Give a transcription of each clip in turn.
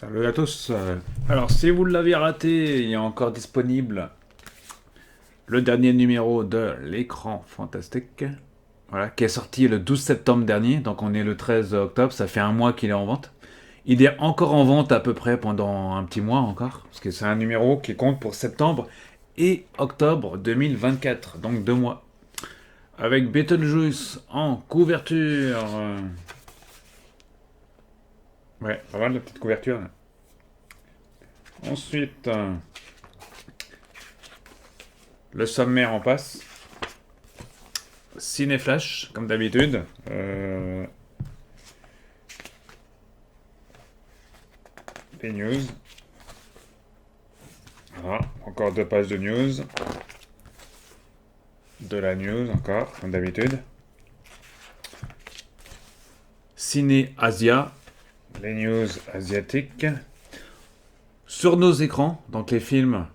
Salut à tous. Alors, si vous l'avez raté, il est encore disponible le dernier numéro de l'écran fantastique. Voilà, qui est sorti le 12 septembre dernier, donc on est le 13 octobre, ça fait un mois qu'il est en vente. Il est encore en vente à peu près pendant un petit mois encore, parce que c'est un numéro qui compte pour septembre et octobre 2024, donc 2 mois. Avec Beetlejuice en couverture. Ouais, pas mal de petite couverture là. Ensuite, le sommaire en passe. Ciné-flash, comme d'habitude. Les news. Voilà, encore 2 pages de news. De la news encore, comme d'habitude. Ciné-Asia. Les news asiatiques. Sur nos écrans, donc les films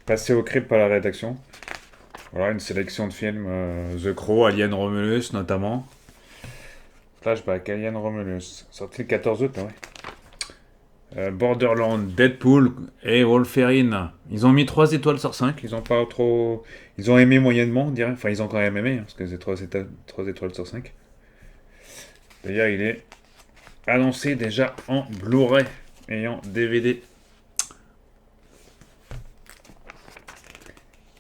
passés au crible par la rédaction. Voilà, une sélection de films. The Crow, Alien Romulus notamment. Flashback, Alien Romulus. Sorti le 14 août, Borderland, Deadpool et Wolverine. Ils ont mis 3 étoiles sur 5. Ils ont pas trop. Ils ont aimé moyennement, on dirait. Enfin, ils ont quand même aimé, parce que c'est 3 étoiles sur 5. D'ailleurs, il est annoncé déjà en Blu-ray et en DVD.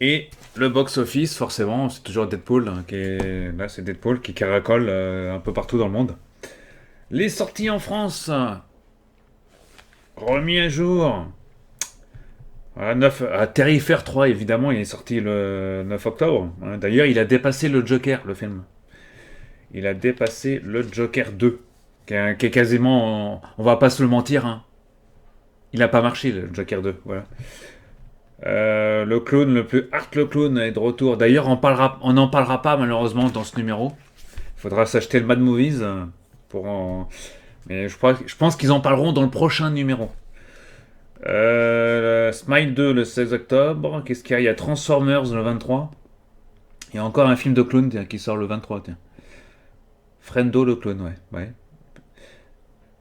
Et le box-office, forcément, c'est toujours Deadpool. Là, c'est Deadpool qui caracole un peu partout dans le monde. Les sorties en France. Remis à jour. Voilà, 9, Terrifier 3, évidemment, il est sorti le 9 octobre. D'ailleurs, il a dépassé le Joker, le film. Il a dépassé le Joker 2, qui est quasiment... On va pas se le mentir, hein. Il a pas marché, le Joker 2, voilà. Le clown, le plus Art le clown est de retour. D'ailleurs, on n'en parlera pas, malheureusement, dans ce numéro. Il faudra s'acheter le Mad Movies pour en... Mais je pense qu'ils en parleront dans le prochain numéro. Smile 2 le 16 octobre. Qu'est-ce qu'il y a? Il y a Transformers le 23. Il y a encore un film de clown qui sort le 23. Tiens. Frendo le clown, ouais.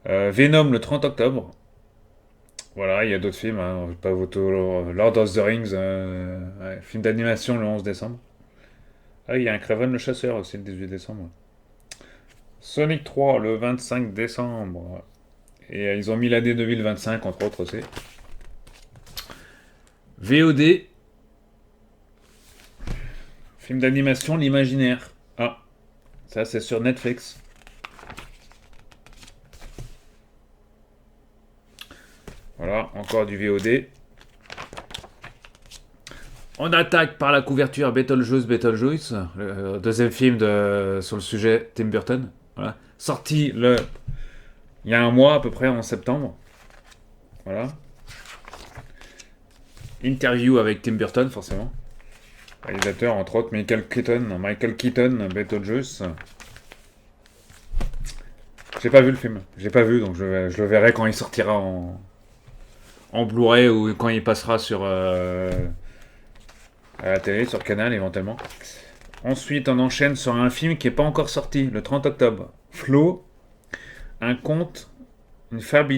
Venom le 30 octobre. Voilà, il y a d'autres films. Pas Lord of the Rings, film d'animation le 11 décembre. Ah, il y a un Kraven le chasseur aussi le 18 décembre. Sonic 3 le 25 décembre. Et ils ont mis l'année 2025 entre autres aussi. VOD. Film d'animation, l'imaginaire. Ah, ça c'est sur Netflix. Voilà, encore du VOD. On attaque par la couverture Beetlejuice, le deuxième film sur le sujet Tim Burton. Voilà. Sorti il y a un mois à peu près, en septembre. Voilà. Interview avec Tim Burton, forcément. Réalisateur, entre autres, Michael Keaton, Beetlejuice. J'ai pas vu le film. J'ai pas vu, donc je le verrai quand il sortira en Blu-ray ou quand il passera à la télé, sur Canal éventuellement. Ensuite, on enchaîne sur un film qui n'est pas encore sorti, le 30 octobre. Flo, un conte, une fable,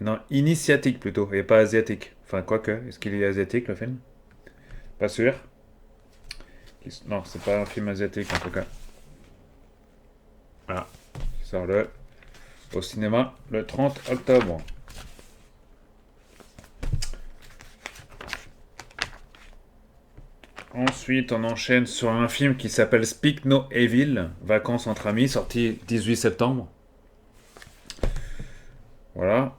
non, initiatique plutôt, et pas asiatique. Enfin, quoique, est-ce qu'il est asiatique le film? Pas sûr. Non, c'est pas un film asiatique en tout cas. Voilà. Il sort au cinéma le 30 octobre. Ensuite, on enchaîne sur un film qui s'appelle Speak No Evil, Vacances entre amis, sorti 18 septembre. Voilà.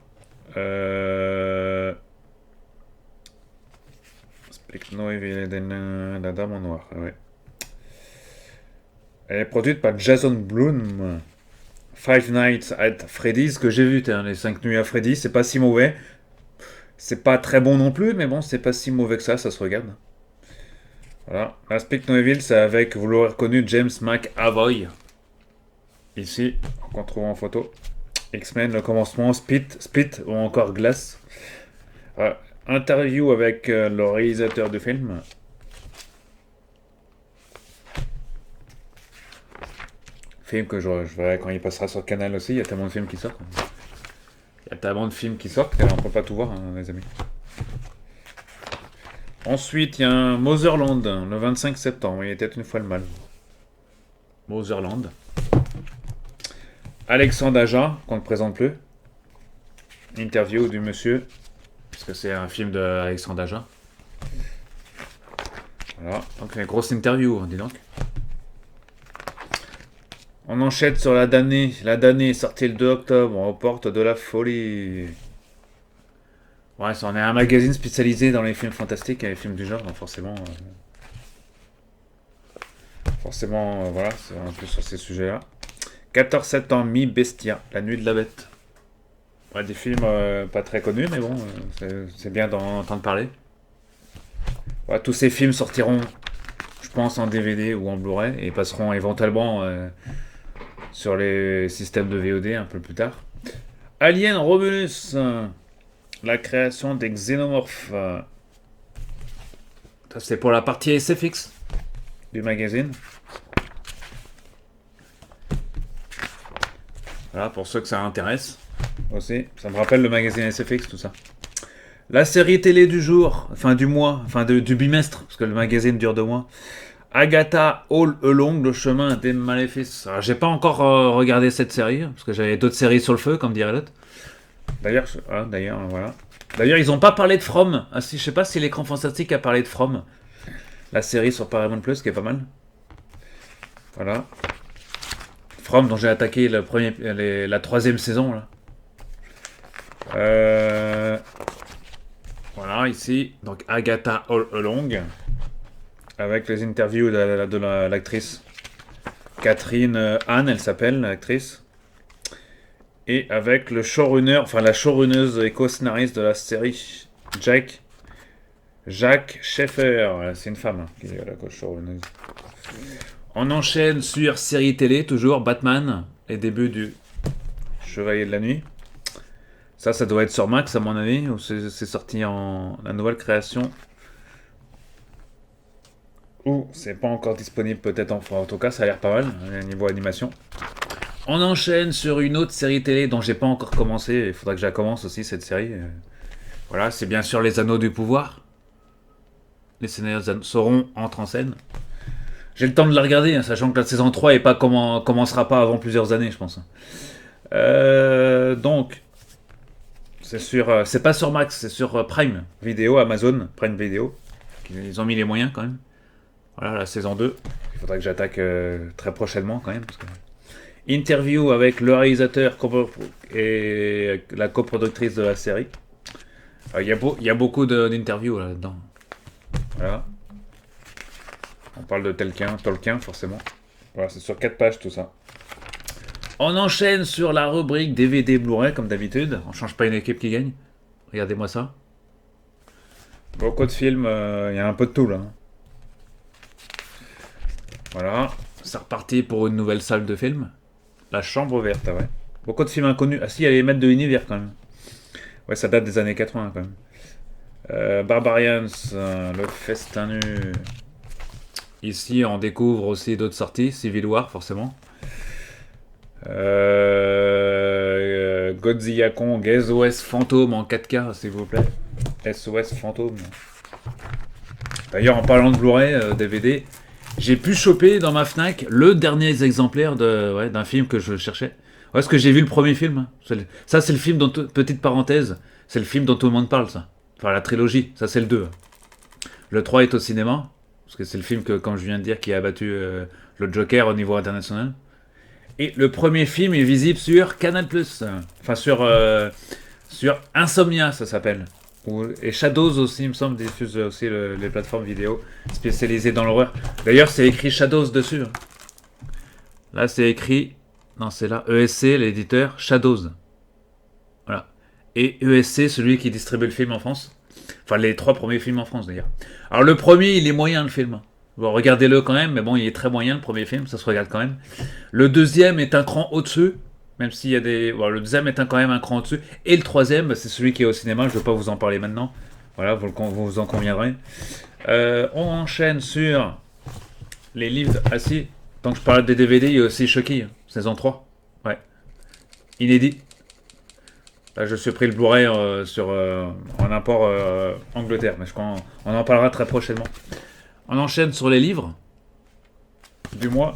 Speak No Evil, la Dame en Noir. Ouais. Elle est produite par Jason Blum. Five Nights at Freddy's, que j'ai vu, les 5 nuits à Freddy, c'est pas si mauvais. C'est pas très bon non plus, mais bon, c'est pas si mauvais que ça se regarde. Voilà. Speak No Evil, c'est avec, vous l'aurez reconnu, James McAvoy. Ici, qu'on trouve en photo. X-Men, le commencement, Split ou encore Glass. Interview avec le réalisateur du film. Film que je verrai quand il passera sur Canal aussi, il y a tellement de films qui sortent. tellement de films qui sortent qu'on peut pas tout voir, hein, les amis. Ensuite, il y a un Motherland, le 25 septembre. Il était une fois le mal. Motherland. Alexandre Aja, qu'on ne présente plus. Interview du monsieur. Parce que c'est un film d'Alexandre Aja. Voilà. Donc, une grosse interview, dis donc. On enchaîne sur la damnée. La damnée est sortie le 2 octobre aux portes de la folie. Ouais, ça, on est un magazine spécialisé dans les films fantastiques et les films du genre, donc forcément... voilà, c'est un peu sur ces sujets-là. 14 septembre, Mi Bestia, La Nuit de la Bête. Ouais, des films pas très connus, mais bon, c'est bien d'en entendre parler. Ouais, tous ces films sortiront, je pense, en DVD ou en Blu-ray et passeront éventuellement sur les systèmes de VOD un peu plus tard. Alien Romulus, la création des xénomorphes. Ça, c'est pour la partie SFX du magazine. Voilà, pour ceux que ça intéresse aussi. Ça me rappelle le magazine SFX, tout ça. La série télé du jour, enfin du mois, enfin du bimestre, parce que le magazine dure 2 mois. Agatha All Along, le chemin des maléfices. Alors, j'ai pas encore regardé cette série, parce que j'avais d'autres séries sur le feu, comme dirait l'autre. D'ailleurs, voilà. D'ailleurs, ils ont pas parlé de From. Ah, si, je sais pas si l'écran fantastique a parlé de From. La série sur Paramount Plus, qui est pas mal. Voilà. From, dont j'ai attaqué la 3e saison, là. Voilà, ici. Donc, Agatha All Along. Avec les interviews de l'actrice Catherine Anne, elle s'appelle, l'actrice. Et avec le showrunner, enfin la showrunneuse et co-scénariste de la série, Jacques Schaeffer. C'est une femme qui est la co-showrunneuse. On enchaîne sur série télé, toujours Batman, les débuts du Chevalier de la Nuit. Ça doit être sur Max à mon avis, ou c'est sorti en la nouvelle création. Ou c'est pas encore disponible peut-être en tout cas, ça a l'air pas mal, niveau animation. On enchaîne sur une autre série télé dont j'ai pas encore commencé, il faudra que je la commence aussi cette série. Voilà, c'est bien sûr Les Anneaux du Pouvoir. Les Seigneurs Sauron entrent en scène. J'ai le temps de la regarder, hein, sachant que la saison 3 est pas commencera pas avant plusieurs années, je pense. Donc, c'est pas sur Max, c'est sur Prime Video, Amazon Prime Video. Ils ont mis les moyens quand même. Voilà, la saison 2. Il faudra que j'attaque très prochainement quand même. Parce que... Interview avec le réalisateur et la coproductrice de la série. Il y a beaucoup d'interviews là-dedans. Voilà. On parle de Tolkien forcément. Voilà, c'est sur 4 pages tout ça. On enchaîne sur la rubrique DVD Blu-ray comme d'habitude. On change pas une équipe qui gagne. Regardez-moi ça. Beaucoup de films, il y a un peu de tout là. Voilà, c'est reparti pour une nouvelle salle de film. La Chambre Verte, ouais. Beaucoup de films inconnus. Ah si, il y a les maîtres de l'univers quand même. Ouais, ça date des années 80 quand même. Barbarians, le festin nu. Ici, on découvre aussi d'autres sorties. Civil War, forcément. Godzilla Kong, SOS Fantôme en 4K, s'il vous plaît. SOS Fantôme. D'ailleurs, en parlant de Blu-ray, DVD... J'ai pu choper dans ma Fnac le dernier exemplaire d'un film que je cherchais. Ouais, parce que j'ai vu le premier film. Ça, c'est le film dont... Petite parenthèse, c'est le film dont tout le monde parle, ça. Enfin, la trilogie, ça c'est le 2. Le 3 est au cinéma, parce que c'est le film que, comme je viens de dire, qui a battu le Joker au niveau international. Et le premier film est visible sur Canal+. Enfin, sur Insomnia, ça s'appelle. Et Shadows aussi, il me semble, diffuse aussi les plateformes vidéo spécialisées dans l'horreur. D'ailleurs, c'est écrit Shadows dessus. Là, c'est écrit... Non, c'est là. ESC, l'éditeur, Shadows. Voilà. Et ESC, celui qui distribue le film en France. Enfin, les 3 premiers films en France, d'ailleurs. Alors, le premier, il est moyen, le film. Bon, regardez-le quand même, mais bon, il est très moyen, le premier film, ça se regarde quand même. Le deuxième est un cran au-dessus. Même s'il y a des... Bon, le deuxième est quand même un cran au-dessus. Et le troisième, c'est celui qui est au cinéma. Je ne vais pas vous en parler maintenant. Voilà, vous en conviendrez. On enchaîne sur les livres. Ah si, tant que je parle des DVD, il y a aussi Chucky, saison 3. Ouais. Inédit. Là, je suis pris le Blu-ray en import Angleterre, mais je crois on en parlera très prochainement. On enchaîne sur les livres du mois.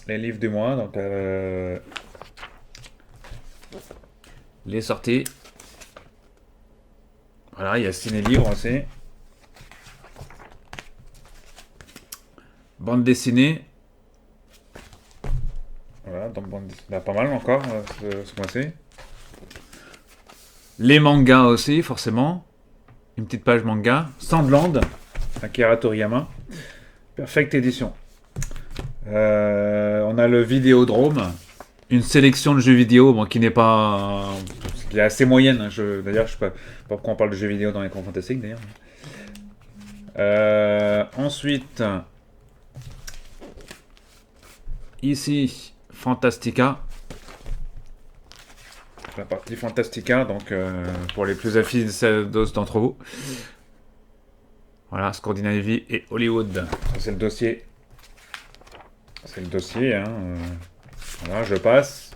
Les livres du mois, donc les sorties. Voilà, il y a ciné-livre aussi. Bande dessinée. Voilà, donc bande dessinée. Pas mal encore ce mois-ci. Les mangas aussi, forcément. Une petite page manga. Sandland, Akira Toriyama. Perfect édition. On a le Vidéodrome. Une sélection de jeux vidéo, bon, qui n'est pas... qui est assez moyenne. Hein. D'ailleurs, je sais pas pourquoi on parle de jeux vidéo dans les coins fantastiques, d'ailleurs. Ensuite... Ici, Fantastica. La partie Fantastica, donc pour les plus affidés d'entre vous. Voilà, Scandinavie et Hollywood. Ça, c'est le dossier. C'est le dossier, hein. Voilà, je passe.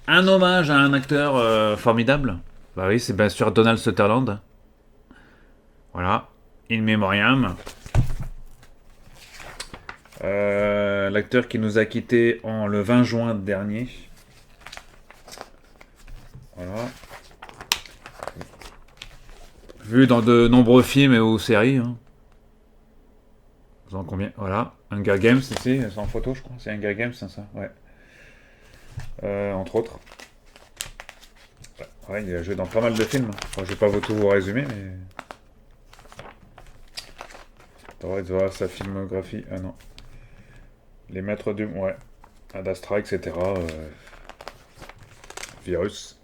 Un hommage à un acteur formidable. Bah oui, c'est bien sûr Donald Sutherland. Voilà, In Memoriam. L'acteur qui nous a quittés le 20 juin dernier. Voilà. Vu dans de nombreux films ou séries. Hein. Vous en combien? Voilà. Hunger Games ici, c'est en photo je crois. C'est Hunger Games, c'est ça? Ouais. Entre autres. Ouais, il a joué dans pas mal de films. Enfin, je vais pas tout vous résumer, mais... Faudrait voir sa filmographie. Ah non. Les maîtres du... Ouais. Ad Astra, etc. Virus.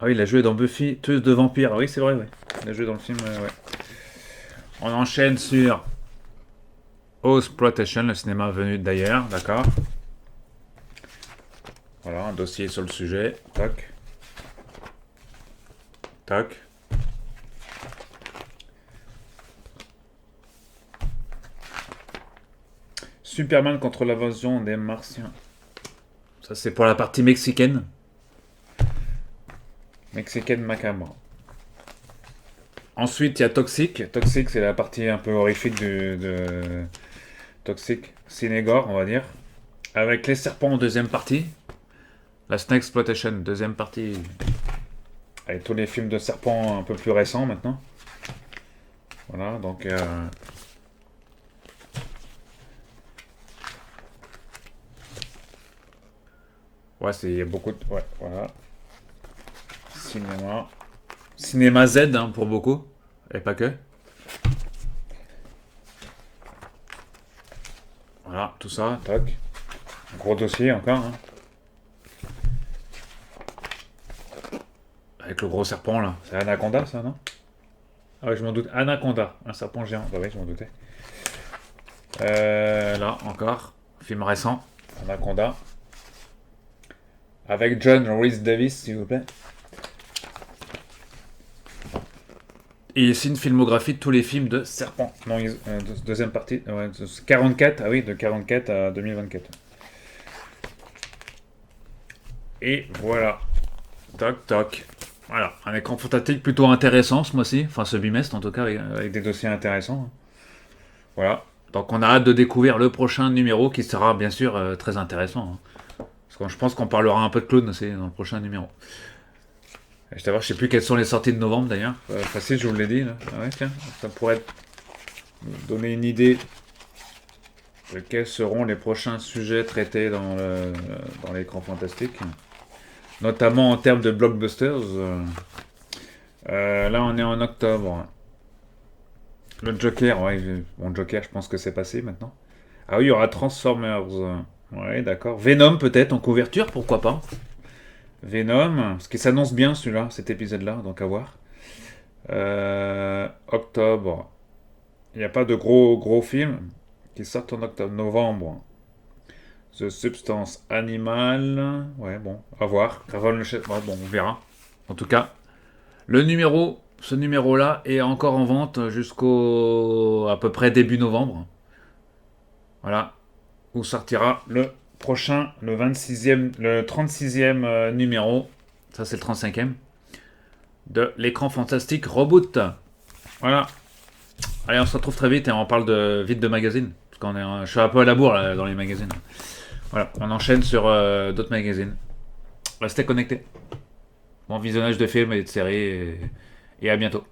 Ah oui, il a joué dans Buffy, tueuse de vampires. Ah oui, c'est vrai, ouais. Il a joué dans le film, ouais. On enchaîne sur House Protection, le cinéma venu d'ailleurs, d'accord. Voilà, un dossier sur le sujet. Tac. Tac. Superman contre l'invasion des Martiens. Ça, c'est pour la partie mexicaine. Mexicaine macabre. Ensuite, il y a Toxic. Toxic, c'est la partie un peu horrifique de Toxic. Cinégore, on va dire. Avec les serpents en deuxième partie. La Snake Exploitation, deuxième partie. Avec tous les films de serpents un peu plus récents maintenant. Voilà, donc... Ouais, il y a beaucoup de... Ouais, voilà. Cinéma. Cinéma Z, hein, pour beaucoup. Et pas que. Voilà, tout ça, tac. Un gros dossier encore, hein. Avec le gros serpent, là. C'est Anaconda, ça, non? Ah oui, je m'en doute. Anaconda, un serpent géant. Bah oui, je m'en doutais. Là, encore. Film récent. Anaconda. Avec John Rhys Davis, s'il vous plaît. Et ici une filmographie de tous les films de Serpent. Non, deuxième partie. Ouais, 44, ah oui, de 44 à 2024. Et voilà. Toc, toc. Voilà, un écran fantastique plutôt intéressant ce mois-ci. Enfin, ce bimestre en tout cas, avec des dossiers intéressants. Voilà. Donc on a hâte de découvrir le prochain numéro qui sera bien sûr très intéressant. Hein. Parce que je pense qu'on parlera un peu de clown aussi dans le prochain numéro. Je sais plus quelles sont les sorties de novembre d'ailleurs. Facile, je vous l'ai dit. Là. Ah ouais, tiens, ça pourrait donner une idée de quels seront les prochains sujets traités dans l'écran fantastique. Notamment en termes de blockbusters. Là, on est en octobre. Le Joker, ouais, bon, Joker, je pense que c'est passé maintenant. Ah oui, il y aura Transformers. Ouais, d'accord. Venom peut-être en couverture, pourquoi pas. Venom, ce qui s'annonce bien celui-là, cet épisode-là, donc à voir. Octobre, il n'y a pas de gros films qui sortent en octobre. Novembre, The Substance Animal, ouais bon, à voir. Ouais, bon, on verra. En tout cas, ce numéro-là est encore en vente jusqu'au à peu près début novembre. Voilà, où sortira le prochain, le 26e, le 36e numéro. Ça, c'est le 35e. De l'écran fantastique Reboot. Voilà. Allez, on se retrouve très vite et on parle vite de magazines. Parce qu'on est, je suis un peu à la bourre là, dans les magazines. Voilà, on enchaîne sur d'autres magazines. Restez connectés. Bon visionnage de films et de séries et à bientôt.